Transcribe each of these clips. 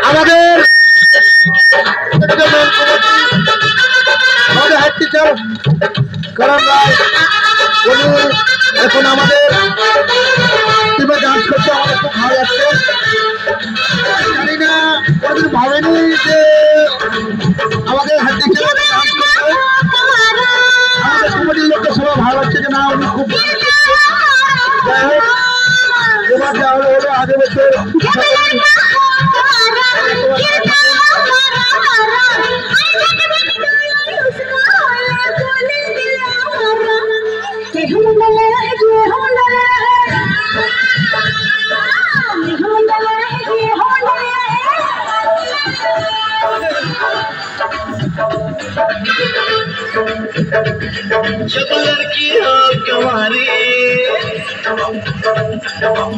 আমাদের head teacher করণ রায় উনি এখন আমাদের টিমে ডান্স করতে আমাদের খুব ভালো লাগছে। জানি না কোনদিন ভাবেনি যে আমাদের হেড টিচার ডান্স করতে। আমাদের কমিটির লোককে সবাই ভালো লাগছে যে না উনি খুব যাই হোক এবার যা হলো হলো আগে বছর जब लड़की हो कवारी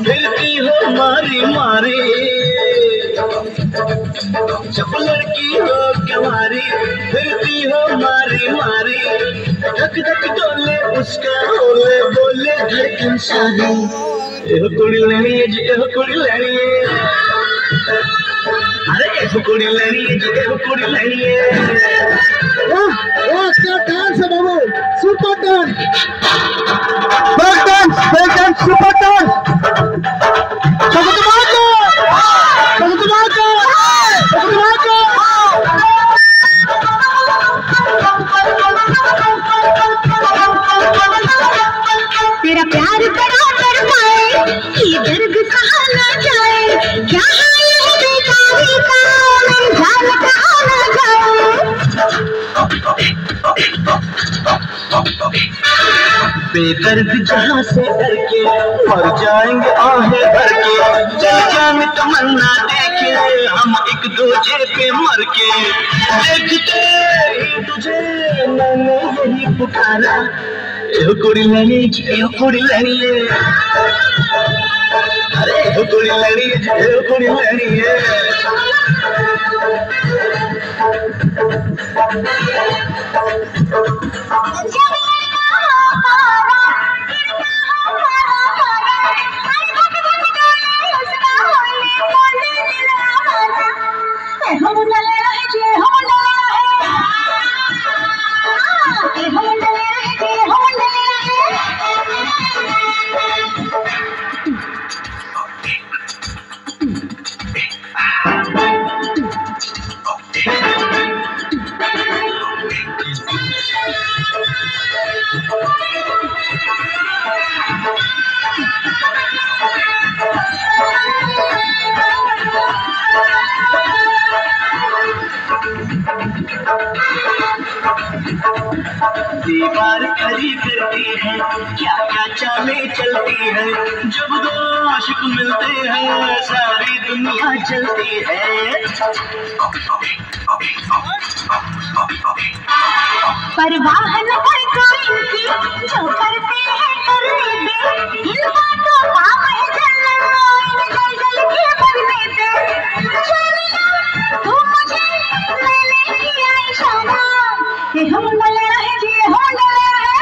फिरती हो मारी मारी, जब लड़की हो कवारी फिरती हो मारी मारी, धक धक डोले उसका होले बोले धड़कन सारी। एहो कुड़ी लेनी है जी एहो कुड़ी लेनी है, अरे एहो कुड़ी लेनी है जी एहो कुड़ी लेनी है। वाह वाह क्या डांस है बाबू, super dance, best dance super dance. तेरा प्यार बड़ा करवाए कि दर्द सहा ना जाए, क्या हाल है बेचारी का मैं जान कहा ना जाए। बेदर्द जहाँ से डर के मर जाएंगे आहें भर के, चल जाने तमन्ना देखे हम एक दूजे पे मर के। देखते ही तुझे मैंने यही पुकारा, एहो कुड़ी लेनी एहो कुड़ी लेनी है, अरे एहो कुड़ी लेनी एहो कुड़ी लेनी है। दीवार खड़ी करती है क्या क्या चालें चलती है, जब दो आशिक मिलते हैं सारी दुनिया चलती है। परवाह न कर कोई इनकी जो करते हैं करने दे, इन बातों का महजन इन जल जल के मरने दे। चलिया तू मुझे मैंने किया इशारा, ये हम डले रहे जी हम डले रहे,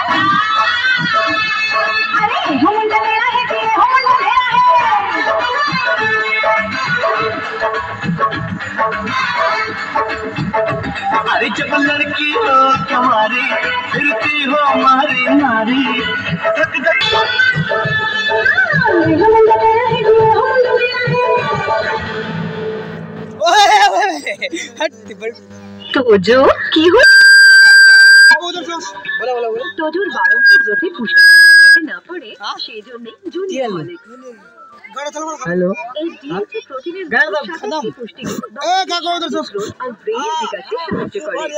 अरे हम डले रहे जी हम डले रहे। अरे जब लड़की हो कवारी फिरती हो मारी मारी, धक धक তোজো কি হল তোজোর বারণকে ব্রতে পুষ্টি না পড়ে সেই জন্যই জুনিয়র কলেজ। हेलो এই ডিএনএ প্রোটিনের সাথে পুষ্টি আর ব্রেইন বিকাশে সাহায্য করে।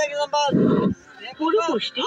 পুরো পুষ্টি